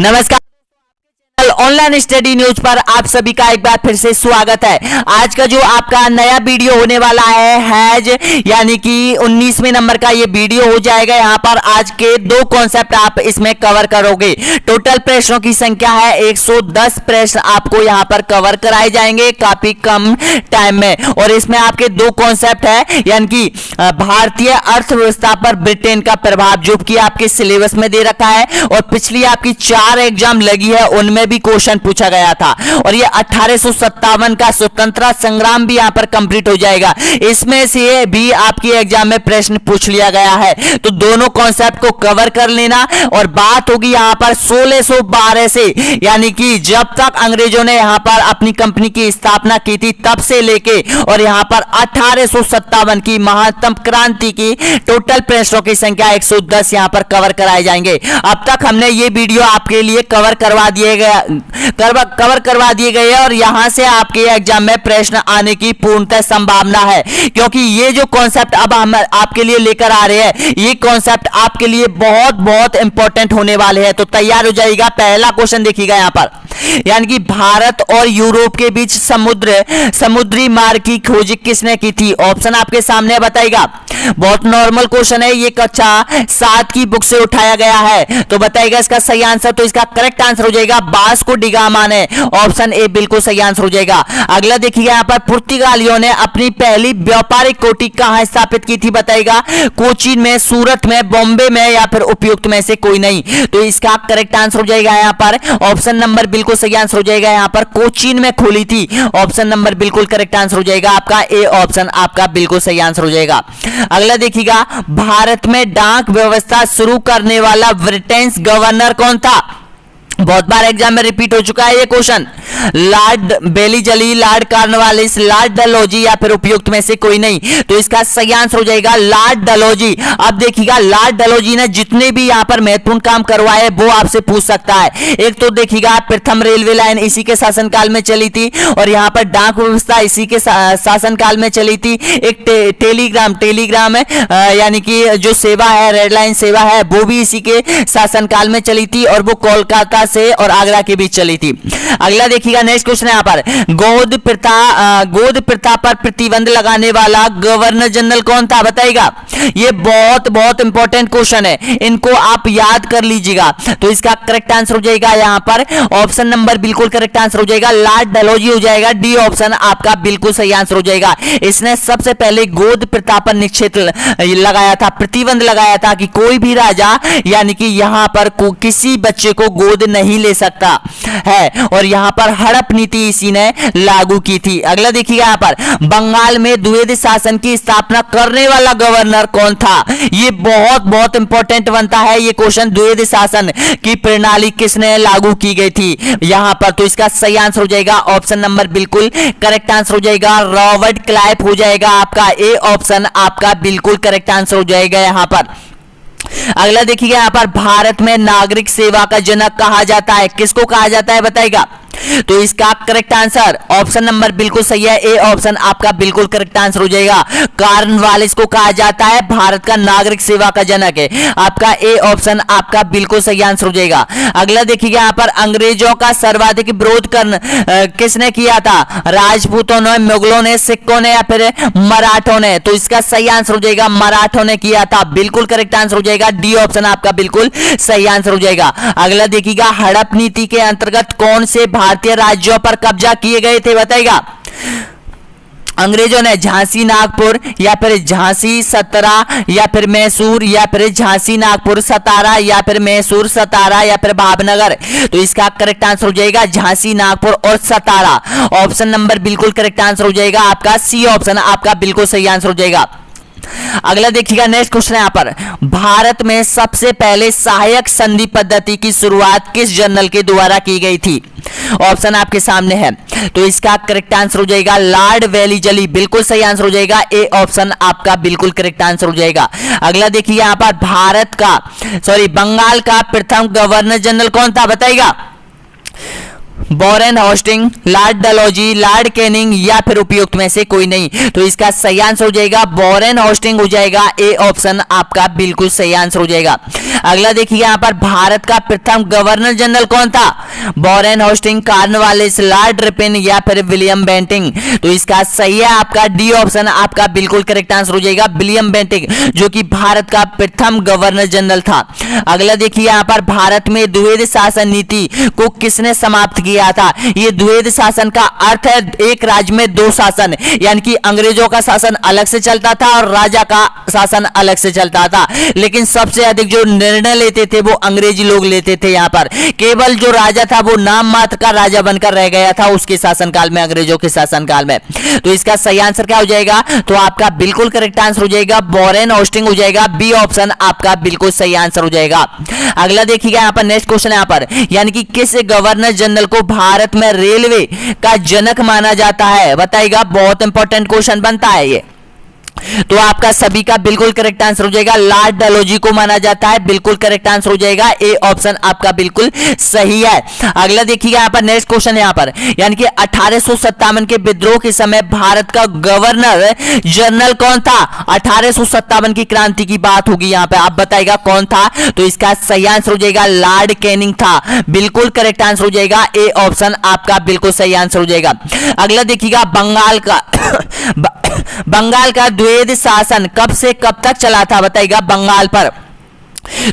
नमस्कार, online study news पर आप सभी का एक बार फिर से स्वागत है। आज का जो आपका नया वीडियो होने वाला है हैज यानी कि 19वें नंबर का ये वीडियो हो जाएगा। यहाँ पर आज के दो कॉन्सेप्ट आप इसमें कवर करोगे। टोटल प्रश्नों की संख्या है 110 प्रश्न आपको यहाँ पर कवर कराए जाएंगे काफी कम टाइम में, और इसमें आपके दो कॉन्सेप्ट है यानी कि भारतीय अर्थव्यवस्था पर ब्रिटेन का प्रभाव, जो कि आपके सिलेबस में दे रखा है और पिछली आपकी 4 एग्जाम लगी है उनमें भी क्वेश्चन पूछा गया था। और ये 1857 का स्वतंत्रता संग्राम भी यहाँ पर कंप्लीट हो जाएगा, इसमें से भी आपकी एग्जाम में प्रश्न पूछ लिया गया है। तो दोनों कॉन्सेप्ट को कवर कर लेना। और बात होगी यहाँ पर 1612 से, यानी कि जब तक अंग्रेजों ने यहाँ पर अपनी कंपनी की स्थापना की थी तब से लेके और यहाँ पर 1857 की महात्म क्रांति की टोटल प्रश्नों की संख्या 110 यहाँ पर कवर कराए जाएंगे। अब तक हमने ये वीडियो आपके लिए कवर करवा दिए गए और यहां से आपके एग्जाम में प्रश्न आने की पूर्णतः संभावना है, क्योंकि ये जो कॉन्सेप्ट अब हम आपके लिए लेकर आ रहे हैं ये कॉन्सेप्ट आपके लिए बहुत बहुत इंपॉर्टेंट होने वाले हैं। तो तैयार हो जाएगा। पहला क्वेश्चन देखिएगा यहाँ पर, यानी कि भारत और यूरोप के बीच समुद्री मार्ग की खोज किसने की थी? ऑप्शन आपके सामने बताएगा। बहुत नॉर्मल क्वेश्चन है, ये कक्षा 7 की बुक से उठाया गया है। तो बताइएगा इसका सही आंसर। तो इसका करेक्ट आंसर हो जाएगा वास्को डी गामा ने, ऑप्शन ए बिल्कुल सही आंसर हो जाएगा। अगला देखिएगा यहाँ पर, पुर्तगालियों ने अपनी पहली व्यापारिक कोठी कहां स्थापित की थी? बताइएगा कोचीन में, सूरत में, बॉम्बे में या फिर उपयुक्त में से कोई नहीं। तो इसका करेक्ट आंसर हो जाएगा यहाँ पर ऑप्शन नंबर बिल्कुल सही आंसर हो जाएगा। यहाँ पर कोचीन में खोली थी, ऑप्शन नंबर बिल्कुल करेक्ट आंसर हो जाएगा आपका ए, ऑप्शन आपका बिल्कुल सही आंसर हो जाएगा। अगला देखिएगा, भारत में डाक व्यवस्था शुरू करने वाला ब्रिटेन गवर्नर कौन था? बहुत बार एग्जाम में रिपीट हो चुका है ये question. Lord Wellesley, lord Cornwallis, lord Dalhousie या फिर उपयुक्त में से कोई नहीं। तो इसका सही आंसर हो जाएगा लॉर्ड डलहौजी। अब देखिएगा लॉर्ड डलहौजी ने जितने भी यहाँ पर महत्वपूर्ण काम करवाए वो आपसे पूछ सकता है। एक तो देखिएगा प्रथम रेलवे लाइन इसी के शासनकाल में चली थी, और यहाँ पर डाक व्यवस्था इसी के शासनकाल में चली थी। एक टेलीग्राम है यानी कि जो सेवा है, रेड लाइन सेवा है, वो भी इसी के शासनकाल में चली थी और वो कोलकाता से और आगरा के बीच चली थी। अगला देखिएगा नेक्स्ट क्वेश्चन है यहाँ पर, गोद प्रथा पर प्रतिबंध लगाने वाला गवर्नर जनरल कौन था? बताइएगा। ये बहुत बहुत इंपॉर्टेंट क्वेश्चन है, इनको आप याद कर लीजिएगा। तो इसका करेक्ट आंसर हो जाएगा यहाँ पर ऑप्शन नंबर बिल्कुल करेक्ट आंसर हो जाएगा लॉर्ड डलहौजी हो जाएगा। डी ऑप्शन आपका बिल्कुल सही आंसर हो जाएगा। इसने सबसे पहले गोद प्रथा पर निषेध लगाया था, प्रतिबंध लगाया था कि कोई भी राजा यानी कि यहाँ पर किसी बच्चे को गोद नहीं ले सकता है, और यहाँ पर हड़प नीति इसी ने लागू की थी। अगला देखिएगा यहाँ पर, बंगाल में द्विवेदी शासन की स्थापना करने वाला गवर्नर कौन था? ये बहुत बहुत इंपॉर्टेंट बनता है ये क्वेश्चन। द्विवेदी शासन की प्रणाली किसने लागू की गई थी यहाँ पर? तो इसका सही आंसर हो जाएगा ऑप्शन नंबर बिल्कुल करेक्ट आंसर हो जाएगा रॉबर्ट क्लाइव हो जाएगा आपका ए, ऑप्शन आपका बिल्कुल करेक्ट आंसर हो जाएगा यहाँ पर। अगला देखिएगा यहाँ पर, भारत में नागरिक सेवा का जनक कहा जाता है, किसको कहा जाता है? बताइएगा। तो इसका करेक्ट आंसर ऑप्शन नंबर बिल्कुल सही है ए, ऑप्शन आपका बिल्कुल करेक्ट आंसर हो जाएगा। कॉर्नवालिस को कहा जाता है भारत का नागरिक सेवा का जनक है, आपका ए, ऑप्शन आपका बिल्कुल सही आंसर हो जाएगा। अगला देखिएगा यहाँ पर, अंग्रेजों का सर्वाधिक विरोध किसने किया था? राजपूतों ने, मुगलों ने, सिखों ने या फिर मराठों ने? तो इसका सही आंसर हो जाएगा मराठों ने किया था, बिल्कुल करेक्ट आंसर हो जाएगा। डी ऑप्शन आपका बिल्कुल सही आंसर हो जाएगा। अगला देखिएगा, हड़प नीति के अंतर्गत कौन से भारतीय राज्यों पर कब्जा किए गए थे? बताइएगा। अंग्रेजों ने झांसी, नागपुर या फिर झांसी, सतारा या फिर मैसूर या फिर झांसी, नागपुर, सतारा या फिर मैसूर, सतारा या फिर भावनगर? तो इसका करेक्ट आंसर हो जाएगा झांसी, नागपुर और सतारा, ऑप्शन नंबर बिल्कुल करेक्ट आंसर हो जाएगा आपका सी, ऑप्शन आपका बिल्कुल सही आंसर हो जाएगा। अगला देखिएगा नेक्स्ट क्वेश्चन है यहाँ पर, भारत में सबसे पहले सहायक संधि पद्धति की शुरुआत किस जनरल के द्वारा की गई थी? ऑप्शन आपके सामने है। तो इसका करेक्ट आंसर हो जाएगा लॉर्ड वेलीजली, बिल्कुल सही आंसर हो जाएगा ए, ऑप्शन आपका बिल्कुल करेक्ट आंसर हो जाएगा। अगला देखिए यहाँ पर, बंगाल का प्रथम गवर्नर जनरल कौन था? बताइएगा। Warren hosting, Lord Dalhousie, Lord Canning या फिर उपयुक्त में से कोई नहीं। तो इसका सही आंसर हो जाएगा वॉरेन होस्टिंग हो जाएगा ए, ऑप्शन आपका बिल्कुल सही आंसर हो जाएगा। अगला देखिए यहाँ पर भारत का प्रथम गवर्नर जनरल कौन था? Warren hosting, Cornwallis, Lord Ripon या फिर विलियम बेंटिंग। तो इसका सही है आपका डी ऑप्शन आपका बिल्कुल करेक्ट आंसर हो जाएगा, विलियम बेंटिंग, जो कि भारत का प्रथम गवर्नर जनरल था। अगला देखिए यहाँ पर भारत में द्वैध शासन नीति को किसने समाप्त किया था? ये द्वैध शासन का अर्थ है एक राज्य में दो शासन, यानी कि अंग्रेजों का शासन अलग से चलता था और राजा का शासन अलग से चलता था, लेकिन सबसे अधिक जो निर्णय लेते थे वो अंग्रेजी लोग लेते थे। यहाँ पर केवल जो राजा था वो नाम मात्र का राजा बनकर रह गया था उसके शासनकाल में, अंग्रेजों के शासनकाल में। तो इसका सही आंसर क्या हो जाएगा? तो आपका बिल्कुल करेक्ट आंसर हो जाएगा वॉरेन होस्टिंग हो जाएगा, बी ऑप्शन आपका बिल्कुल सही आंसर हो जाएगा। अगला देखिएगा यहाँ पर नेक्स्ट क्वेश्चन यहाँ पर, यानी कि किस गवर्नर जनरल को भारत में रेलवे का जनक माना जाता है? बताइएगा, बहुत इंपॉर्टेंट क्वेश्चन बनता है ये। तो आपका सभी का बिल्कुल करेक्ट आंसर हो जाएगा, लॉर्ड डलहौजी को माना जाता है, बिल्कुल करेक्ट आंसर हो जाएगा, ए ऑप्शन आपका बिल्कुल सही है। अगला देखिएगा यहाँ पर नेक्स्ट क्वेश्चन यहाँ पर, यानी कि 1857 के विद्रोह के समय भारत का गवर्नर जनरल कौन था? 1857 की क्रांति की बात होगी यहाँ पे, आप बताइएगा कौन था? तो इसका सही आंसर हो जाएगा लॉर्ड कैनिंग था, बिल्कुल करेक्ट आंसर हो जाएगा, ए ऑप्शन आपका बिल्कुल सही आंसर हो जाएगा। अगला देखिएगा बंगाल का द्वैध शासन कब से कब तक चला था? बताइएगा बंगाल पर।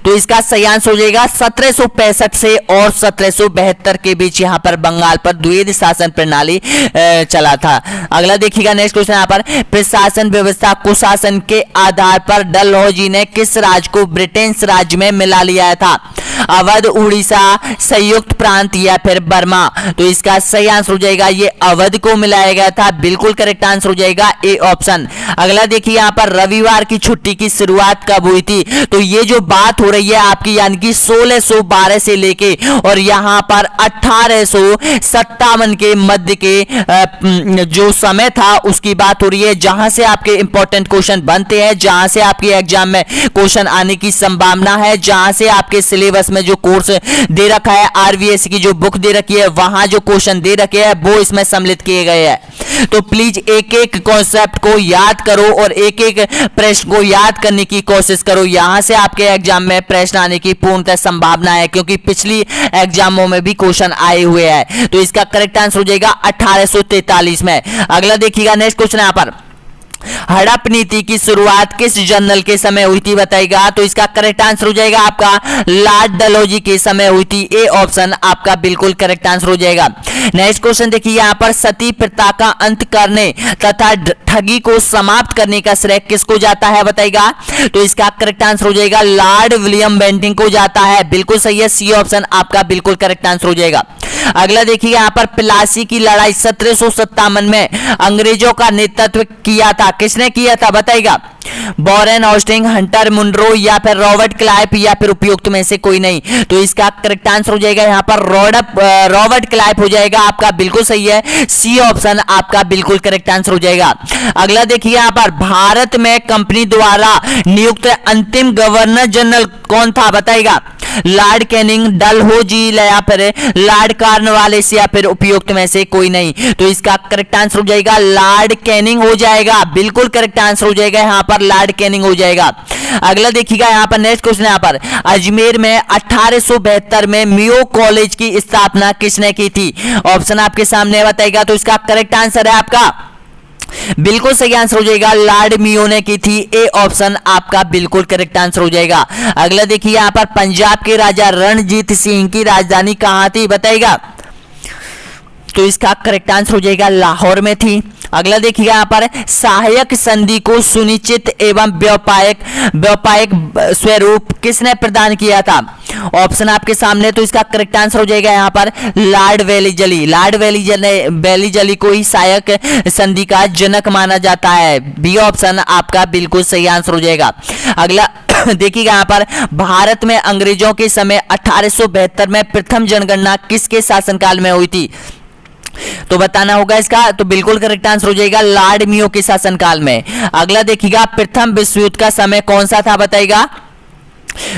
तो इसका सही आंसर हो जाएगा 1765 से और 1772 के बीच यहाँ पर बंगाल पर द्वैध शासन प्रणाली चला था। अगला देखिएगा नेक्स्ट क्वेश्चन यहाँ पर, प्रशासन व्यवस्था कुशासन के आधार पर डलहौजी ने किस राज्य को ब्रिटेन राज्य में मिला लिया था? अवध, उड़ीसा, संयुक्त प्रांत या फिर बर्मा। तो इसका सही आंसर हो जाएगा ये अवध को मिलाया गया था, बिल्कुल करेक्ट आंसर हो जाएगा, ए ऑप्शन। अगला देखिए यहाँ पर रविवार की छुट्टी की शुरुआत कब हुई थी? तो ये जो बात हो रही है आपकी, यानी कि 1612 से लेके और यहाँ पर 1857 के मध्य के जो समय था उसकी बात हो रही है, जहां से आपके इंपॉर्टेंट क्वेश्चन बनते हैं, जहां से आपके एग्जाम में क्वेश्चन आने की संभावना है, जहां से आपके सिलेबस में जो कोर्स दे रखा है, आरवीएससी की जो बुक दे रखी है, वहां जो क्वेश्चन दे रखे हैं वो इसमें सम्मिलित किए गए हैं। तो प्लीज एक एक कॉन्सेप्ट को याद करो और एक एक प्रश्न को याद करने की कोशिश करो, यहां से आपके एग्जाम में प्रश्न आने की पूर्णतः संभावना है, क्योंकि पिछली एग्जामों में भी क्वेश्चन आए हुए हैं। तो इसका करेक्ट आंसर हो जाएगा 1843 में। अगला देखिएगा नेक्स्ट क्वेश्चन यहां पर, हड़प नीति की शुरुआत किस जनरल के समय हुई थी? बताइएगा। तो इसका करेक्ट आंसर हो जाएगा आपका लॉर्ड डलहौजी के समय हुई थी, ए ऑप्शन आपका बिल्कुल करेक्ट आंसर हो जाएगा। नेक्स्ट क्वेश्चन देखिए यहाँ पर, सती प्रथा का अंत करने तथा ठगी को समाप्त करने का श्रेय किसको जाता है? बताइएगा। तो इसका करेक्ट आंसर हो जाएगा लॉर्ड विलियम बेंटिंग को जाता है, बिल्कुल सही है, सी ऑप्शन आपका बिल्कुल करेक्ट आंसर हो जाएगा। अगला देखिए यहाँ पर, प्लासी की लड़ाई 1757 में अंग्रेजों का नेतृत्व किया था, किसने किया था? बताइएगा। वॉरेन होस्टिंग, हंटर मुनरो या फिर रॉबर्ट क्लाइव या फिर उपयुक्त में से कोई नहीं। तो इसका करेक्ट आंसर हो जाएगा यहाँ पर रॉबर्ट क्लाइव हो जाएगा, आपका बिल्कुल सही है, सी ऑप्शन आपका बिल्कुल करेक्ट आंसर हो जाएगा। अगला देखिए यहाँ पर, भारत में कंपनी द्वारा नियुक्त अंतिम गवर्नर जनरल कौन था? बताइएगा। लॉर्ड कैनिंग, डलहौजी या फिर लॉर्ड कॉर्नवालिस या फिर उपयुक्त में से कोई नहीं। तो इसका करेक्ट आंसर हो जाएगा लॉर्ड कैनिंग हो जाएगा, बिल्कुल करेक्ट आंसर हो जाएगा यहाँ पर लॉर्ड कैनिंग हो जाएगा। अगला देखिएगा यहाँ पर नेक्स्ट क्वेश्चन यहाँ पर, अजमेर में 1872 में मियो कॉलेज की स्थापना किसने की थी? ऑप्शन आपके सामने बताएगा। तो इसका करेक्ट आंसर है आपका बिल्कुल सही आंसर हो जाएगा लॉर्ड मियो ने की थी, ए ऑप्शन आपका बिल्कुल करेक्ट आंसर हो जाएगा। अगला देखिए यहाँ पर, पंजाब के राजा रणजीत सिंह की राजधानी कहाँ थी? बताइएगा। तो इसका करेक्ट आंसर हो जाएगा लाहौर में थी। अगला देखिए यहाँ पर, सहायक संधि को सुनिश्चित एवं व्यापक स्वरूप किसने प्रदान किया था? ऑप्शन आपके सामने। तो इसका करेक्ट आंसर हो जाएगा यहाँ पर लॉर्ड वेलीजली। लॉर्ड वेलीजली को ही सहायक संधि का जनक माना जाता है, बी ऑप्शन आपका बिल्कुल सही आंसर हो जाएगा। अगला देखिएगा यहाँ पर, भारत में अंग्रेजों के समय 1872 में प्रथम जनगणना किसके शासनकाल में हुई थी? तो बताना होगा इसका। तो बिल्कुल करेक्ट आंसर हो जाएगा लॉर्ड मियो के शासनकाल में। अगला देखिएगा, प्रथम विश्व युद्ध का समय कौन सा था? बताइएगा।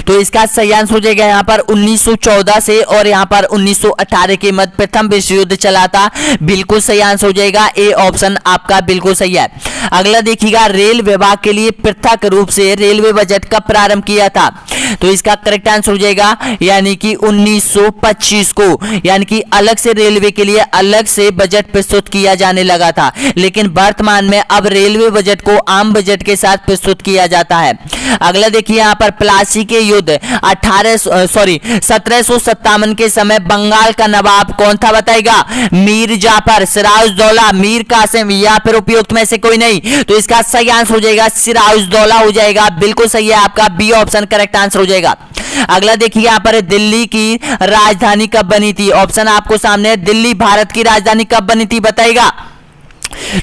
तो इसका सही आंसर हो जाएगा यहाँ पर 1914 से, और यहाँ पर 1918 के मध्य प्रथम विश्व युद्ध चला था। बिल्कुल सही आंसर हो जाएगा ए ऑप्शन आपका बिल्कुल सही है। अगला देखिएगा, रेल विभाग के लिए पृथक रूप से रेलवे बजट कब प्रारंभ किया था? तो इसका करेक्ट आंसर हो जाएगा यानी कि 1925 को, यानी कि अलग से रेलवे के लिए अलग से बजट प्रस्तुत किया जाने लगा था। लेकिन वर्तमान में अब रेलवे बजट को आम बजट के साथ प्रस्तुत किया जाता है। अगला देखिए यहाँ पर प्लासी के युद्ध 1757 के समय बंगाल का नवाब कौन था बताएगा? मीर जाफर, सिराजुद्दौला, मीर कासिम या फिर उपयुक्त में से कोई नहीं। तो इसका सही आंसर हो जाएगा सिराजुद्दौला हो जाएगा। बिल्कुल सही है आपका बी ऑप्शन करेक्ट आंसर हो जाएगा। अगला देखिए यहाँ पर दिल्ली की राजधानी कब बनी थी? ऑप्शन आपको सामने है, दिल्ली भारत की राजधानी कब बनी थी बताएगा?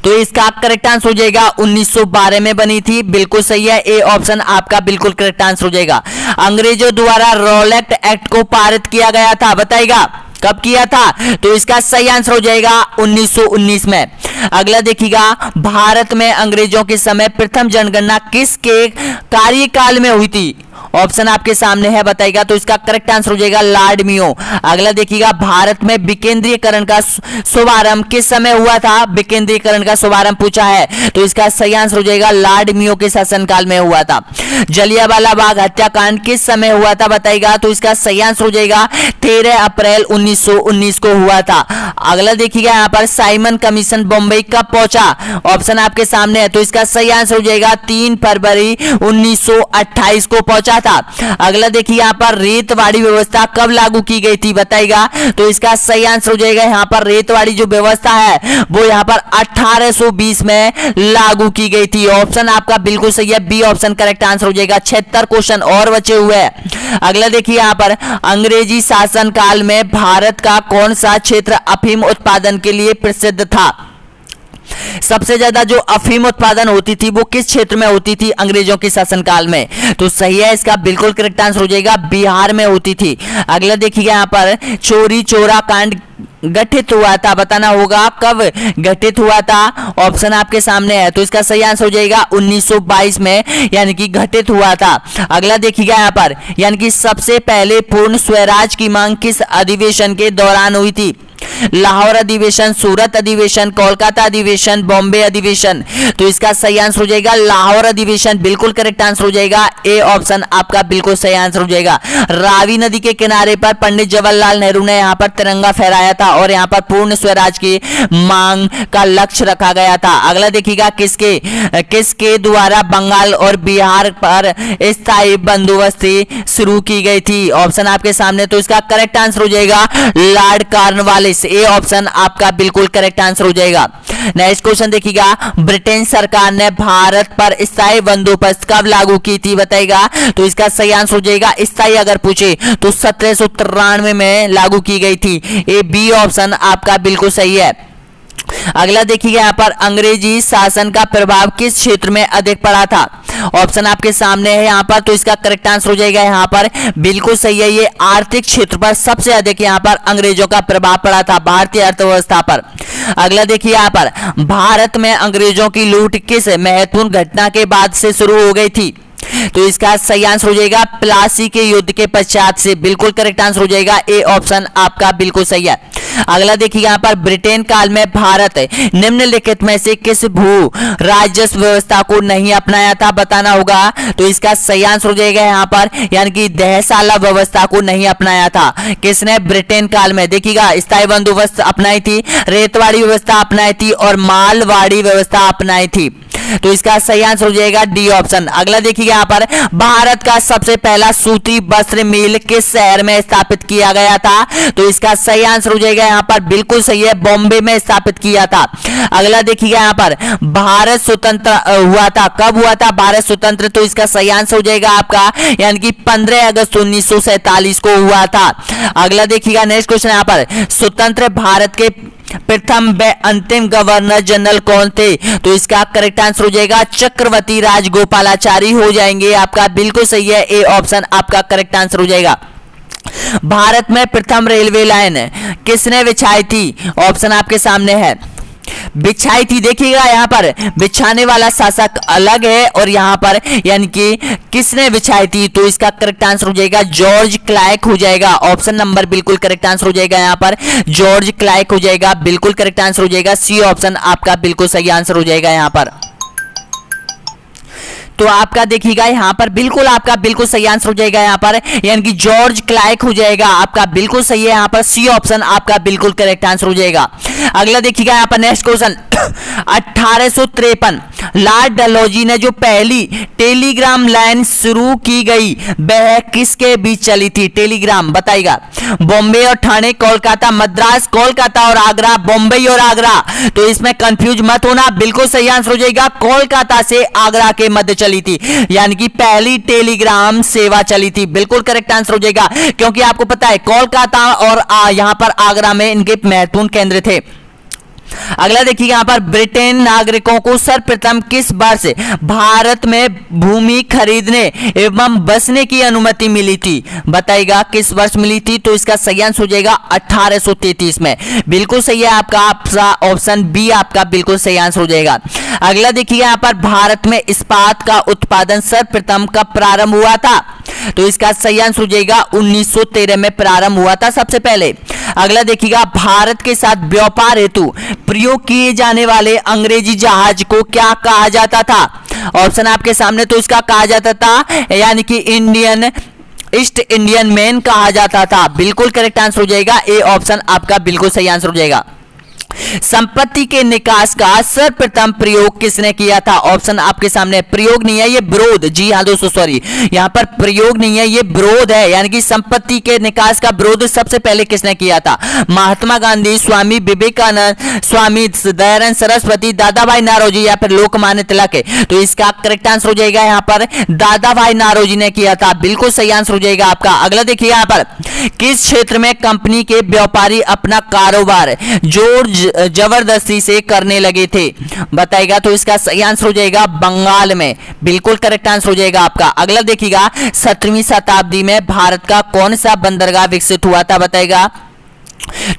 तो इसका करेक्ट आंसर हो जाएगा 1912 में बनी थी। बिल्कुल सही है, ए ऑप्शन आपका बिल्कुल करेक्ट आंसर हो जाएगा। अंग्रेजों द्वारा रॉलेट एक्ट को पारित किया गया था बताएगा? कब किया था? तो इसका सही आंसर हो जाएगा 1919 में। अगला देखिएगा, भारत में अंग्रेजों के समय प्रथम जनगणना किसके कार्यकाल में हुई थी? ऑप्शन आपके सामने है बताएगा? तो इसका करेक्ट आंसर हो जाएगा लॉर्ड मेयो। अगला देखिएगा, भारत में विकेंद्रीकरण का शुभारंभ किस समय हुआ था? विकेंद्रीकरण का शुभारंभ पूछा है, तो इसका सही आंसर हो जाएगा लॉर्ड मेयो के शासनकाल में हुआ था। जलियांवाला बाग हत्याकांड किस समय हुआ था बताएगा? तो इसका सही आंसर हो जाएगा 13 अप्रैल 1919 को हुआ था। अगला देखिएगा यहाँ पर साइमन कमीशन बॉम्बे कब पहुंचा? ऑप्शन आपके सामने है, तो इसका सही आंसर हो जाएगा 3 फरवरी 1928 को पहुंचा था। अगला देखिए यहाँ पर रेतवाड़ी व्यवस्था कब लागू की गई थी बताएगा? तो इसका सही आंसर हो जाएगा यहाँ पर रेतवाड़ी जो व्यवस्था है वो यहाँ पर 1820 में लागू की गई थी। ऑप्शन आपका बिल्कुल सही है, बी ऑप्शन करेक्ट आंसर हो जाएगा। 76 क्वेश्चन और बचे हुए हैं। अगला देखिए यहाँ पर अंग्रेजी शासन काल में भारत का कौन सा क्षेत्र अफीम उत्पादन के लिए प्रसिद्ध था? सबसे ज्यादा जो अफीम उत्पादन होती थी वो किस क्षेत्र में होती थी अंग्रेजों के शासनकाल में? तो सही है, इसका बिल्कुल करेक्ट आंसर हो जाएगा बिहार में होती थी। अगला देखिएगा यहाँ पर चोरी चोरा कांड गठित हुआ था, बताना होगा कब गठित हुआ था। ऑप्शन आपके सामने है, तो इसका सही आंसर हो जाएगा 1922 में, यानी कि गठित हुआ था। अगला देखिएगा यहाँ पर, यानी कि सबसे पहले पूर्ण स्वराज की मांग किस अधिवेशन के दौरान हुई थी? लाहौर अधिवेशन, सूरत अधिवेशन, कोलकाता अधिवेशन, बॉम्बे अधिवेशन। तो इसका सही आंसर हो जाएगा लाहौर अधिवेशन। बिल्कुल करेक्ट आंसर हो जाएगा, ए ऑप्शन आपका बिल्कुल सही आंसर हो जाएगा। रावी नदी के किनारे पर पंडित जवाहरलाल नेहरू ने यहाँ पर तिरंगा फहराया था और यहाँ पर पूर्ण स्वराज की मांग का लक्ष्य रखा गया था। अगला देखिएगा, किसके द्वारा बंगाल और बिहार पर स्थायी बंदोबस्ती शुरू की गई थी? ऑप्शन आपके सामने, तो इसका करेक्ट आंसर हो जाएगा लॉर्ड कॉर्नवालिस। ए ऑप्शन आपका बिल्कुल करेक्ट आंसर हो जाएगा। नेक्स्ट क्वेश्चन देखिएगा, ब्रिटेन सरकार ने भारत पर स्थायी बंदोबस्त कब लागू की थी बताएगा? तो इसका सही आंसर हो जाएगा स्थायी अगर पूछे तो 1793 में लागू की गई थी। ए बी ऑप्शन आपका बिल्कुल सही है। अगला देखिएगा यहाँ पर अंग्रेजी शासन का प्रभाव किस क्षेत्र में अधिक पड़ा था? ऑप्शन आपके सामने है यहाँ पर, तो इसका करेक्ट आंसर हो जाएगा यहाँ पर बिल्कुल सही है, ये आर्थिक क्षेत्र पर सबसे अधिक यहाँ पर अंग्रेजों का प्रभाव पड़ा था भारतीय अर्थव्यवस्था पर। अगला देखिए यहाँ पर, भारत में अंग्रेजों की लूट किस महत्वपूर्ण घटना के बाद से शुरू हो गई थी? तो इसका सही आंसर हो जाएगा प्लासी के युद्ध के पश्चात से। बिल्कुल करेक्ट आंसर हो जाएगा, ए ऑप्शन आपका बिल्कुल सही है। अगला देखिए यहाँ पर, ब्रिटेन काल में भारत निम्नलिखित में से किस भू राजस्व व्यवस्था को नहीं अपनाया था? बताना होगा, तो इसका सही आंसर हो जाएगा यहाँ पर, यानी कि दहसाला व्यवस्था को नहीं अपनाया था। किसने? ब्रिटेन काल में। देखिएगा, स्थायी बंदोबस्त अपनाई थी, रेतवाड़ी व्यवस्था अपनाई थी और मालवाड़ी व्यवस्था अपनाई थी। तो इसका सही आंसर हो जाएगा डी ऑप्शन। अगला देखिए यहाँ पर, भारत का सबसे पहला सूती वस्त्र मिल किस शहर में स्थापित किया गया था? तो इसका सही आंसर हो जाएगा यहाँ पर बिल्कुल सही है, बॉम्बे में स्थापित किया था। अगला देखिएगा यहाँ पर, भारत स्वतंत्र हुआ था, कब हुआ था भारत स्वतंत्र? तो इसका सही आंसर हो जाएगा आपका, यानी कि 15 अगस्त 1947 को हुआ था। अगला देखिएगा नेक्स्ट क्वेश्चन यहाँ पर, स्वतंत्र भारत के प्रथम व अंतिम गवर्नर जनरल कौन थे? तो इसका करेक्ट आंसर हो जाएगा चक्रवर्ती राजगोपालाचारी हो जाएंगे। आपका बिल्कुल सही है, ए ऑप्शन आपका करेक्ट आंसर हो जाएगा। भारत में प्रथम रेलवे लाइन किसने बिछाई थी? ऑप्शन आपके सामने है, बिछाई थी। देखिएगा यहाँ पर बिछाने वाला शासक अलग है और यहाँ पर यानी कि किसने बिछाई थी, तो इसका करेक्ट आंसर हो जाएगा जॉर्ज क्लाइक हो जाएगा। ऑप्शन नंबर बिल्कुल करेक्ट आंसर हो जाएगा, यहाँ पर जॉर्ज क्लाइक हो जाएगा, बिल्कुल करेक्ट आंसर हो जाएगा। सी ऑप्शन आपका बिल्कुल सही आंसर हो जाएगा यहाँ पर। तो आपका देखिएगा यहाँ पर बिल्कुल आपका बिल्कुल सही आंसर हो जाएगा यहाँ पर, यानी कि जॉर्ज क्लाइक हो जाएगा आपका बिल्कुल सही है यहाँ पर। सी ऑप्शन आपका बिल्कुल करेक्ट आंसर हो जाएगा। अगला देखिएगा यहाँ पर नेक्स्ट क्वेश्चन 1853 लॉर्ड डलहौजी ने जो पहली टेलीग्राम लाइन शुरू की गई वह किसके बीच चली थी? टेलीग्राम बताइएगा। बॉम्बे और ठाणे, कोलकाता, मद्रास, कोलकाता और आगरा, बॉम्बे और आगरा। तो इसमें कंफ्यूज मत होना, बिल्कुल सही आंसर हो जाएगा कोलकाता से आगरा के मध्य चली थी, यानी कि पहली टेलीग्राम सेवा चली थी। बिल्कुल करेक्ट आंसर हो जाएगा, क्योंकि आपको पता है कोलकाता और यहां पर आगरा में इनके महत्वपूर्ण केंद्र थे। अगला देखिए यहाँ पर ब्रिटेन नागरिकों को सर्वप्रथम किस वर्ष भारत में भूमि खरीदने एवं बसने की अनुमति मिली थी? बताइएगा किस वर्ष मिली थी? तो इसका सही आंसर हो जाएगा 1833 में। बिल्कुल सही है आपका ऑप्शन बी आपका बिल्कुल सही आंसर हो जाएगा। अगला देखिए यहाँ पर भारत में इस्पात का उत्पादन सर्वप्रथम कब प्रारंभ हुआ था? तो इसका सही आंसर हो जाएगा 1913 में प्रारंभ हुआ था सबसे पहले। अगला देखिएगा भारत के साथ व्यापार हेतु प्रयोग किए जाने वाले अंग्रेजी जहाज को क्या कहा जाता था? ऑप्शन आपके सामने, तो इसका कहा जाता था यानी कि इंडियन ईस्ट इंडियन मैन कहा जाता था। बिल्कुल करेक्ट आंसर हो जाएगा, ए ऑप्शन आपका बिल्कुल सही आंसर हो जाएगा। संपत्ति के निकास का सर्वप्रथम प्रयोग किसने किया था? ऑप्शन आपके सामने, प्रयोग नहीं है ये विरोध, जी हाँ दोस्तों सॉरी यहाँ पर प्रयोग नहीं है ये विरोध है, यानी कि संपत्ति के निकास का विरोध सबसे पहले किसने किया था? महात्मा गांधी, स्वामी विवेकानंद, स्वामी दयानंद सरस्वती, दादा भाई नारोजी या फिर लोकमान्य तिलक है। तो इसका करेक्ट आंसर हो जाएगा यहाँ पर दादा भाई नारोजी ने किया था। बिल्कुल सही आंसर हो जाएगा आपका। अगला देखिए यहाँ पर किस क्षेत्र में कंपनी के व्यापारी अपना कारोबार जोर जबरदस्ती से करने लगे थे? बताएगा। तो इसका सही आंसर हो जाएगा बंगाल में। बिल्कुल करेक्ट आंसर हो जाएगा आपका। अगला देखिएगा 17वीं शताब्दी में भारत का कौन सा बंदरगाह विकसित हुआ था? बताएगा।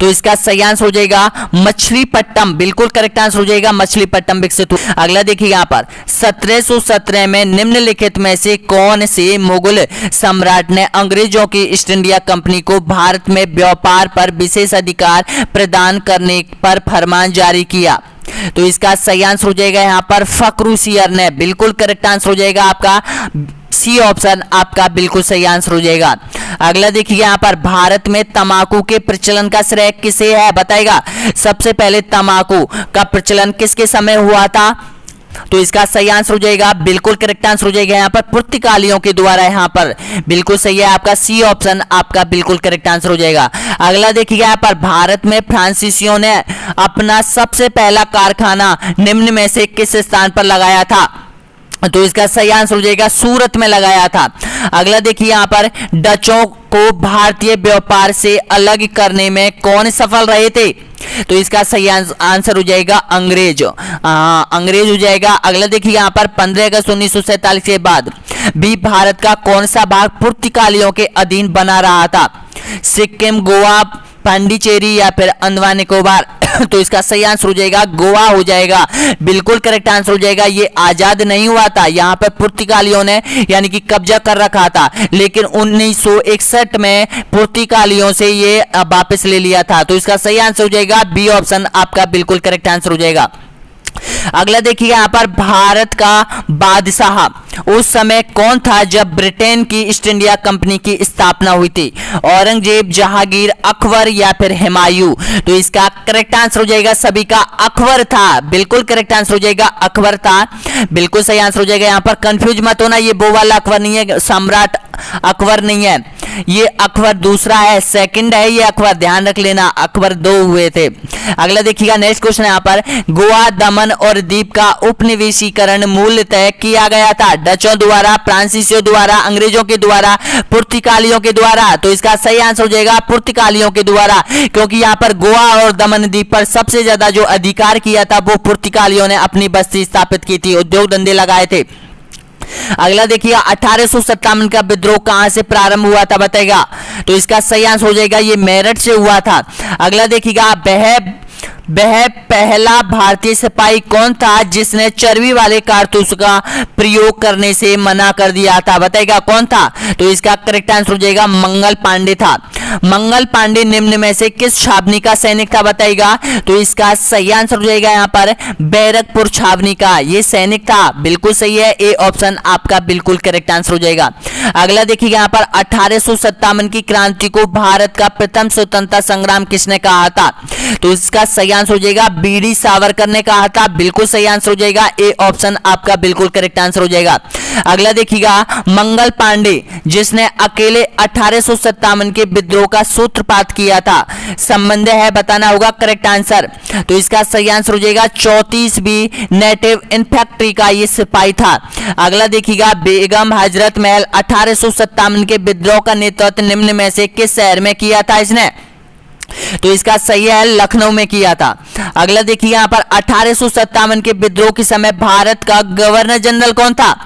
तो इसका सही आंसर हो जाएगा मछलीपट्टनम। बिल्कुल करेक्ट आंसर हो जाएगा मछलीपट्टनम विकसित हुआ। अगला देखिए यहाँ पर 1717 में निम्नलिखित में से कौन से मुगल सम्राट ने अंग्रेजों की ईस्ट इंडिया कंपनी को भारत में व्यापार पर विशेष अधिकार प्रदान करने पर फरमान जारी किया? तो इसका सही आंसर हो जाएगा यहाँ पर फखरुशियर ने। बिल्कुल करेक्ट आंसर हो जाएगा आपका सी ऑप्शन आपका बिल्कुल सही आंसर हो जाएगा। अगला देखिए यहाँ पर भारत में तंबाकू के प्रचलन का श्रेय किसे है? बताएगा। सबसे पहले तंबाकू का प्रचलन किसके समय हुआ था? तो इसका सही आंसर हो जाएगा बिल्कुल करेक्ट आंसर हो जाएगा यहाँ पर पुर्तगालियों के द्वारा। यहाँ पर बिल्कुल सही है आपका सी ऑप्शन आपका बिल्कुल करेक्ट आंसर हो जाएगा। अगला देखिए यहाँ पर भारत में फ्रांसीसियों ने अपना सबसे पहला कारखाना निम्न में से किस स्थान पर लगाया था? तो इसका सही आंसर हो जाएगा सूरत में लगाया था। अगला देखिए यहाँ पर डचों को भारतीय व्यापार से अलग करने में कौन सफल रहे थे? तो इसका सही आंसर हो जाएगा अंग्रेज। अंग्रेज हो जाएगा। अगला देखिए यहाँ पर 15 अगस्त 1947 के बाद भी भारत का कौन सा भाग पुर्तगालियों के अधीन बना रहा था? सिक्किम, गोवा, पांडिचेरी या फिर अंडमान निकोबार? तो इसका सही आंसर हो जाएगा गोवा हो जाएगा। बिल्कुल करेक्ट आंसर हो जाएगा। ये आजाद नहीं हुआ था, यहाँ पर पुर्तगालियों ने यानी कि कब्जा कर रखा था, लेकिन 1961 में पुर्तगालियों से ये वापस ले लिया था। तो इसका सही आंसर हो जाएगा बी ऑप्शन आपका बिल्कुल करेक्ट आंसर हो जाएगा। अगला देखिए यहाँ पर भारत का बादशाह उस समय कौन था जब ब्रिटेन की ईस्ट इंडिया कंपनी की स्थापना हुई थी? औरंगजेब, जहांगीर, अकबर या फिर हुमायूं? तो इसका करेक्ट आंसर हो जाएगा सभी का अकबर था। बिल्कुल करेक्ट आंसर हो जाएगा अकबर था। बिल्कुल सही आंसर हो जाएगा। यहाँ पर कंफ्यूज मत होना, ये वो वाला अकबर नहीं है, सम्राट अकबर नहीं है, ये अकबर दूसरा है, सेकंड है ये अकबर, ध्यान रख लेना। अकबर 2 हुए थे। अगला देखिएगा नेक्स्ट क्वेश्चन यहाँ पर गोवा, दमन और दीप का उपनिवेशीकरण मूलतः किया गया था? डचों द्वारा, फ्रांसीसियों द्वारा, अंग्रेजों के द्वारा, पुर्तगालियों के द्वारा? तो इसका सही आंसर हो जाएगा पुर्तगालियों के द्वारा, क्योंकि यहाँ पर गोवा और दमन द्वीप पर सबसे ज्यादा जो अधिकार किया था वो पुर्तगालियों ने अपनी बस्ती स्थापित की थी, उद्योग धंधे लगाए थे। अगला देखिए 1857 का विद्रोह कहां से प्रारंभ हुआ था? बताएगा। तो इसका सही आंसर हो जाएगा ये मेरठ से हुआ था। अगला देखिएगा वह वह पहला भारतीय सिपाही कौन था जिसने चर्बी वाले कारतूस का प्रयोग करने से मना कर दिया था? बताइएगा कौन था? तो इसका करेक्ट आंसर हो जाएगा मंगल पांडे था। मंगल पांडे निम्न में से किस छावनी का सैनिक था? बताइएगा। तो इसका सही आंसर हो जाएगा यहाँ पर बैरकपुर छावनी का ये सैनिक था। बिल्कुल सही है, ए ऑप्शन आपका बिल्कुल करेक्ट आंसर हो जाएगा। अगला देखिएगा यहाँ पर 1857 की क्रांति को भारत का प्रथम स्वतंत्रता संग्राम किसने कहा था? तो इसका सही आंसर हो जाएगा बीडी सावरकर ने कहा था। बिल्कुल सही आंसर हो जाएगा, ए ऑप्शन आपका बिल्कुल करेक्ट आंसर हो जाएगा। अगला देखिएगा मंगल पांडे जिसने अकेले 1857 के विद्रोह का सूत्रपात किया था, संबंध है बताना होगा करेक्ट आंसर। तो इसका सही आंसर हो जाएगा 34वीं नेटिव इन्फैंट्री का ये सिपाही था। अगला देखिएगा बेगम हजरत महल 1857 के विद्रोह का नेतृत्व निम्न में से किस शहर में किया था इसने? तो इसका सही है लखनऊ में किया था। अगला देखिए यहाँ पर 1857 के विद्रोह के समय भारत का गवर्नर जनरल कौन था?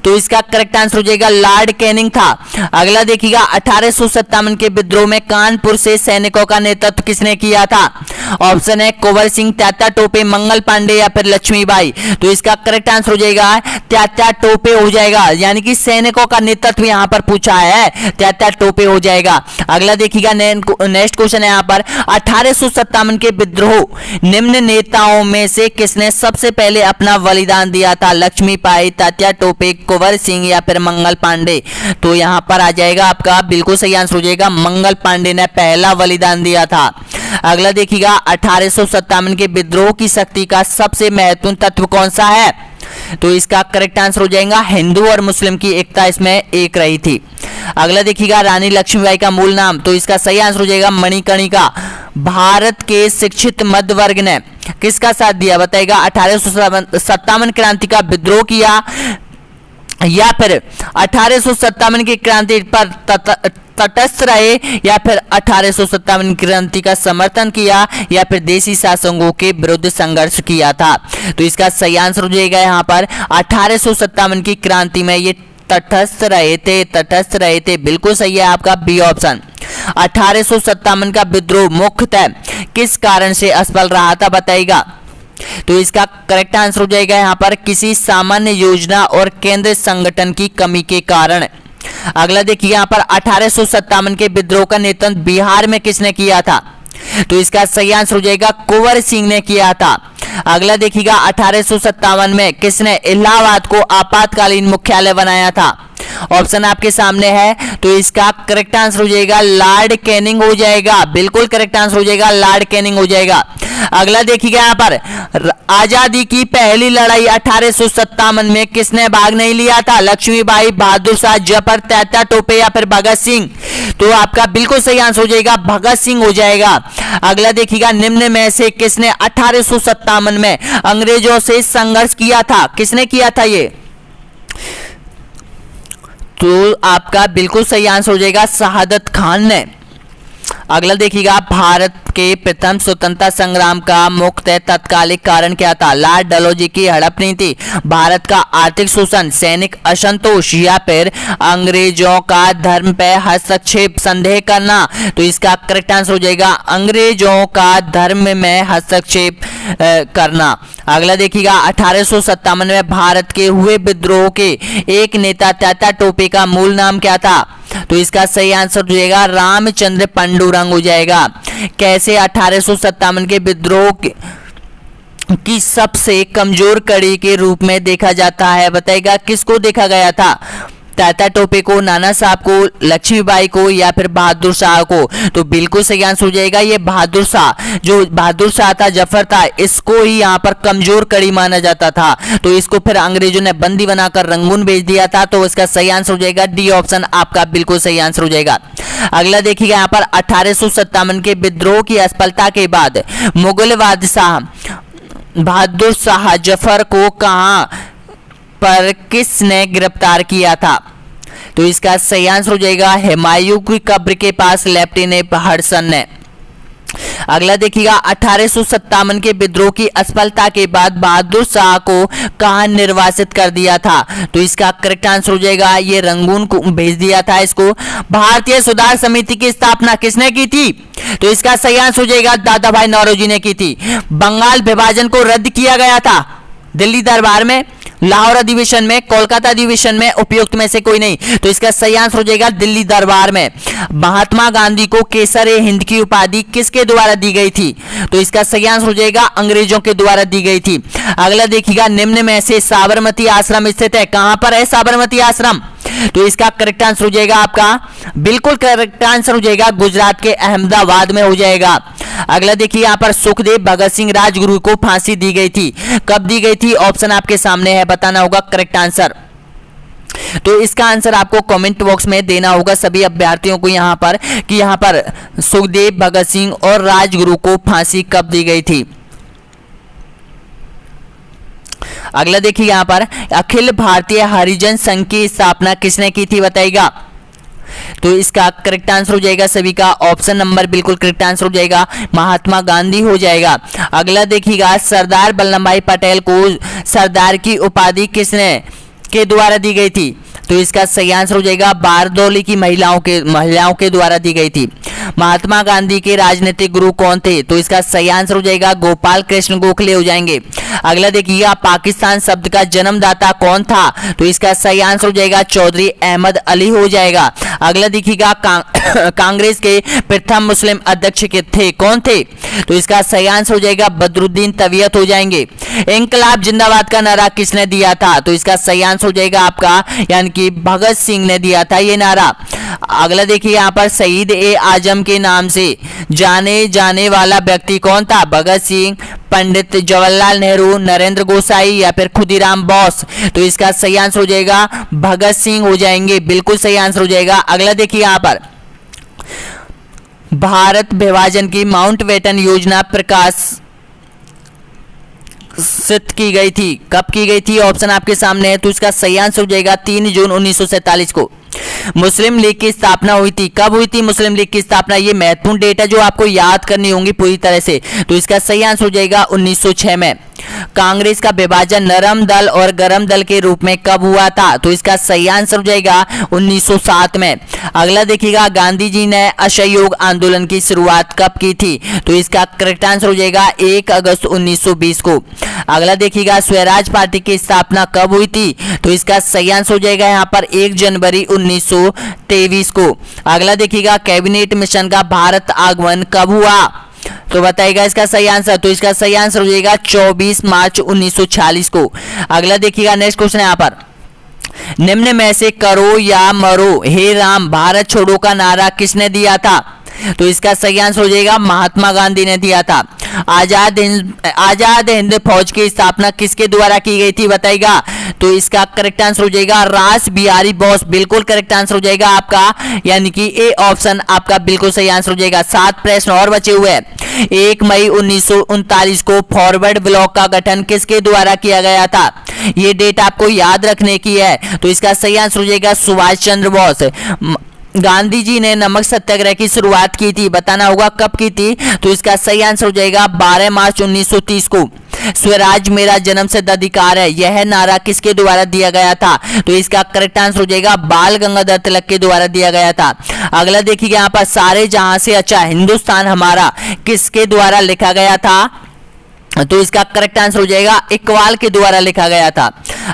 तो इसका करेक्ट आंसर हो जाएगा लॉर्ड कैनिंग था। अगला देखिएगा 1857 के विद्रोह में कानपुर से सैनिकों का नेतृत्व किसने किया था? ऑप्शन है कुंवर सिंह, तात्या टोपे, मंगल पांडे या फिर लक्ष्मीबाई। तो इसका करेक्ट आंसर हो जाएगा तात्या टोपे हो जाएगा, यानी कि सैनिकों का नेतृत्व यहाँ पर पूछा है, तात्या टोपे हो जाएगा। अगला देखिएगा नेक्स्ट क्वेश्चन है यहाँ पर 1857 के विद्रोह निम्न नेताओं में से किसने सबसे पहले अपना बलिदान दिया था? लक्ष्मीबाई, तात्या टोपे, कुंवर सिंह या फिर मंगल पांडे। तो यहां पर आ जाएगा आपका बिल्कुल सही आंसर हो जाएगा मंगल पांडे ने पहला बलिदान दिया था। अगला देखिएगा 1857 के विद्रोह की शक्ति का सबसे महत्वपूर्ण तत्व कौन सा है? तो इसका करेक्ट आंसर हो जाएगा हिंदू और मुस्लिम की एकता इसमें एक रही थी। अगला देखिएगा रानी लक्ष्मीबाई का मूल नाम? तो इसका सही आंसर हो जाएगा मणिकर्णिका। भारत के शिक्षित मध्य वर्ग ने किसका साथ दिया? बताएगा 1857 क्रांति का विद्रोह किया या फिर 1857 की क्रांति पर तटस्थ रहे या फिर 1857 क्रांति का समर्थन किया या फिर देशी शासकों के विरुद्ध संघर्ष किया था? तो इसका सही आंसर हो जाएगा यहाँ पर 1857 की क्रांति में ये तटस्थ रहे थे। बिल्कुल सही है आपका बी ऑप्शन। 1857 का विद्रोह मुख्यतः किस कारण से असफल रहा था? बताइएगा। तो इसका करेक्ट आंसर हो जाएगा यहाँ पर किसी सामान्य योजना और केंद्र संगठन की कमी के कारण। अगला देखिए यहाँ पर 1857 के विद्रोह का नेतृत्व बिहार में किसने किया था? तो इसका सही आंसर हो जाएगा कुंवर सिंह ने किया था। अगला देखिएगा 1857 में किसने इलाहाबाद को आपातकालीन मुख्यालय बनाया था? ऑप्शन आपके सामने है। तो इसका करेक्ट आंसर हो जाएगा लॉर्ड कैनिंग हो जाएगा। बिल्कुल करेक्ट आंसर हो जाएगा लॉर्ड कैनिंग हो जाएगा। अगला देखिएगा यहाँ पर आजादी की पहली लड़ाई 1857 में किसने भाग नहीं लिया था? लक्ष्मीबाई, बहादुर शाह जफर, तात्या टोपे या फिर भगत सिंह। तो आपका बिल्कुल सही आंसर हो जाएगा भगत सिंह हो जाएगा। अगला देखिएगा निम्न में से किसने 1857 में अंग्रेजों से संघर्ष किया था? किसने किया था ये? तो आपका बिल्कुल सही आंसर हो जाएगा शहादत खान ने। अगला देखिएगा भारत के प्रथम स्वतंत्रता संग्राम का मुख्य तत्कालिक कारण क्या था? लॉर्ड डलहौजी की हड़प नीति, भारत का आर्थिक शोषण, सैनिक असंतोष या फिर अंग्रेजों का धर्म पर हस्तक्षेप संदेह करना। तो इसका करेक्ट आंसर हो जाएगा अंग्रेजों का धर्म में हस्तक्षेप करना। अगला देखिएगा 1857 में भारत के हुए विद्रोह के एक नेता तात्या टोपे का मूल नाम क्या था? तो इसका सही आंसर हो जाएगा रामचंद्र पांडुरंग हो जाएगा। कैसे 1857 के विद्रोह की सबसे कमजोर कड़ी के रूप में देखा जाता है? बताइएगा किसको देखा गया था? तात्या टोपे को, नाना साहब को, लक्ष्मीबाई को या फिर बहादुर शाह को? तो बिल्कुल सही आंसर हो जाएगा ये बहादुर शाह। जो बहादुर शाह था, जफर था, इसको ही यहाँ पर कमजोर कड़ी माना जाता था। तो इसको फिर अंग्रेजों ने बंदी बनाकर रंगून भेज दिया था। तो इसका सही आंसर हो जाएगा डी ऑप्शन आपका बिल्कुल सही आंसर हो जाएगा। अगला देखिएगा यहाँ पर 1857 के विद्रोह की असफलता के बाद मुगल बादशाह बहादुर शाह जफर को कहां पर किसने गिरफ्तार किया था? तो इसका सही आंसर हो जाएगा हुमायूं की कब्र के पास लेफ्टिनेंट हडसन ने। अगला देखिएगा 1857 के विद्रोह की असफलता के बाद बहादुर शाह को कहां निर्वासित कर दिया था? तो इसका करेक्ट आंसर हो जाएगा ये रंगून को भेज दिया था इसको। भारतीय सुधार समिति की स्थापना किसने की थी? तो इसका सही आंसर हो जाएगा दादा भाई नौरोजी ने की थी। बंगाल विभाजन को रद्द किया गया था दिल्ली दरबार में, लाहौर अधिवेशन में, कोलकाता अधिवेशन में, उपयुक्त में से कोई नहीं। तो इसका सही आंसर हो जाएगा दिल्ली दरबार में। महात्मा गांधी को केसर हिंद की उपाधि किसके द्वारा दी गई थी? तो इसका सही आंसर हो जाएगा अंग्रेजों के द्वारा दी गई थी। अगला देखिएगा निम्न में से साबरमती आश्रम स्थित है, कहां पर है साबरमती आश्रम? तो इसका करेक्ट आंसर हो जाएगा आपका बिल्कुल करेक्ट आंसर हो जाएगा गुजरात के अहमदाबाद में हो जाएगा। अगला देखिए यहां पर सुखदेव भगत सिंह राजगुरु को फांसी दी गई थी, कब दी गई थी? ऑप्शन आपके सामने है, बताना होगा करेक्ट आंसर। तो इसका आंसर आपको कमेंट बॉक्स में देना होगा सभी अभ्यर्थियों को यहां पर कि यहां पर सुखदेव भगत सिंह और राजगुरु को फांसी कब दी गई थी। अगला देखिए यहां पर अखिल भारतीय हरिजन संघ की स्थापना किसने की थी बताइएगा? तो इसका करेक्ट आंसर हो जाएगा सभी का ऑप्शन नंबर बिल्कुल करेक्ट आंसर हो जाएगा महात्मा गांधी हो जाएगा। अगला देखिएगा सरदार वल्लभ भाई पटेल को सरदार की उपाधि किसने के द्वारा दी गई थी? तो इसका सही आंसर हो जाएगा बारदौली की महिलाओं के द्वारा दी गई थी। महात्मा गांधी के राजनीतिक गुरु कौन थे? तो इसका सही आंसर हो जाएगा गोपाल कृष्ण गोखले हो जाएंगे। अगला देखिएगा पाकिस्तान शब्द का जन्मदाता कौन था? तो इसका सही आंसर हो जाएगा चौधरी अहमद अली हो जाएगा। अगला देखिएगा कांग्रेस के प्रथम मुस्लिम अध्यक्ष के थे कौन थे? तो इसका सही आंसर हो जाएगा बदरुद्दीन तबीयत हो जाएंगे। इंकलाब जिंदाबाद का नारा किसने दिया था? तो इसका सही आंसर हो जाएगा आपका यानी कि भगत सिंह ने दिया था ये नारा। अगला देखिए यहाँ पर शहीद ए आजम के नाम से जाने जाने वाला व्यक्ति कौन था? भगत सिंह, पंडित जवाहरलाल नेहरू, नरेंद्र गोसाई या फिर खुदीराम बोस? तो इसका सही आंसर हो जाएगा भगत सिंह हो जाएंगे, बिल्कुल सही आंसर हो जाएगा। अगला देखिए यहाँ पर भारत विभाजन की माउंटबेटन योजना प्रकाशित की गई थी, कब की गई थी? ऑप्शन आपके सामने है। तो इसका सही आंसर हो जाएगा 3 जून 1947 को मुस्लिम लीग की स्थापना हुई थी। कब हुई थी मुस्लिम लीग की स्थापना? ये महत्वपूर्ण डेटा जो आपको याद करनी होंगी पूरी तरह से। तो इसका सही आंसर हो जाएगा 1906 में। कांग्रेस का विभाजन नरम दल और गरम दल के रूप में कब हुआ था? तो इसका सही आंसर हो जाएगा 1907 में। अगला देखिएगा गांधी जी ने असहयोग आंदोलन की शुरुआत कब की थी? तो इसका करेक्ट आंसर हो जाएगा 1 अगस्त 1920 को। अगला देखिएगा स्वराज पार्टी की स्थापना कब हुई थी? तो इसका सही आंसर हो जाएगा यहाँ पर 1 जनवरी 1923 को। अगला देखिएगा कैबिनेट मिशन का भारत आगमन कब हुआ? तो बताइएगा इसका सही आंसर। तो इसका सही आंसर हो जाएगा 24 मार्च 1946 को। अगला देखिएगा नेक्स्ट क्वेश्चन है यहाँ पर निम्न में से करो या मरो हे राम भारत छोड़ो का नारा किसने दिया था? तो इसका सही आंसर हो जाएगा महात्मा गांधी ने दिया था। आजाद हिंद फौज की स्थापना किसके द्वारा की गई थी बताइएगा? तो इसका करेक्ट आंसर हो जाएगा रास बिहारी बोस, बिल्कुल करेक्ट आंसर हो जाएगा आपका यानी कि ए ऑप्शन आपका बिल्कुल सही आंसर हो जाएगा। 7 प्रश्न और बचे हुए हैं। 1 मई 1939 को फॉरवर्ड ब्लॉक का गठन किसके द्वारा किया गया था? ये डेट आपको याद रखने की है। तो इसका सही आंसर हो जाएगा सुभाष चंद्र बोस। गांधी जी ने नमक सत्याग्रह की शुरुआत की थी, बताना होगा कब की थी? तो इसका सही आंसर हो जाएगा 12 मार्च 1930 को। स्वराज मेरा जन्मसिद्ध अधिकार है यह नारा किसके द्वारा दिया गया था? तो इसका करेक्ट आंसर हो जाएगा बाल गंगाधर तिलक के द्वारा दिया गया था। अगला देखिए यहाँ पर सारे जहां से अच्छा हिंदुस्तान हमारा किसके द्वारा लिखा गया था? तो इसका करेक्ट आंसर हो जाएगा इकबाल के द्वारा लिखा गया था।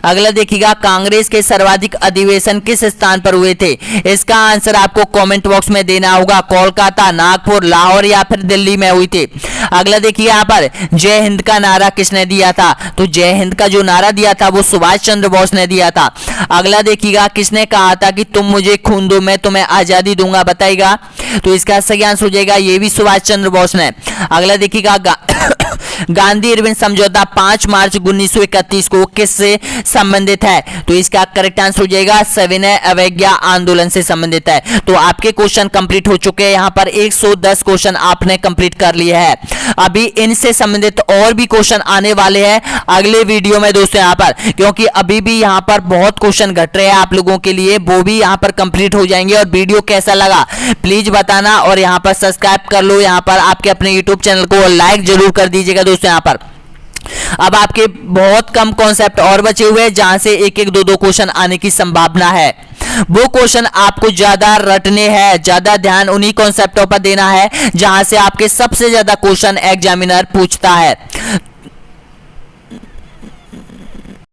अगला देखिएगा कांग्रेस के सर्वाधिक अधिवेशन किस स्थान पर हुए थे? इसका आंसर आपको कमेंट बॉक्स में देना होगा। कोलकाता, नागपुर, लाहौर या फिर दिल्ली में हुई थी। अगला देखिए यहाँ पर जय हिंद का नारा किसने दिया था? तो जय हिंद का जो नारा दिया था वो सुभाष चंद्र बोस ने दिया था। अगला देखिएगा किसने कहा था कि तुम मुझे खून दो मैं तुम्हें आजादी दूंगा, बताइएगा? तो इसका सही आंसर हो जाएगा ये भी सुभाष चंद्र बोस ने। अगला देखिएगा गांधी इरविन समझौता 5 मार्च 1931 को किससे संबंधित है? तो इसका करेक्ट आंसर हो जाएगा सविनय अवज्ञा आंदोलन से संबंधित है। तो आपके क्वेश्चन कंप्लीट हो चुके हैं, यहां पर 110 क्वेश्चन आपने कंप्लीट कर लिए हैं। अभी इनसे संबंधित और भी क्वेश्चन आने वाले हैं अगले वीडियो में दोस्तों यहां पर, क्योंकि अभी भी यहां पर बहुत क्वेश्चन घट रहे हैं आप लोगों के लिए, वो भी यहां पर कंप्लीट हो जाएंगे। और वीडियो कैसा लगा प्लीज बताना, और यहां पर सब्सक्राइब कर लो यहां पर आपके अपने यूट्यूब चैनल को, और लाइक जरूर कर दीजिएगा दोस्तों। यहां पर अब आपके बहुत कम कॉन्सेप्ट और बचे हुए हैं जहां से एक एक दो दो क्वेश्चन आने की संभावना है। वो क्वेश्चन आपको ज्यादा रटने हैं, ज्यादा ध्यान उन्हीं कॉन्सेप्टों पर देना है जहां से आपके सबसे ज्यादा क्वेश्चन एग्जामिनर पूछता है।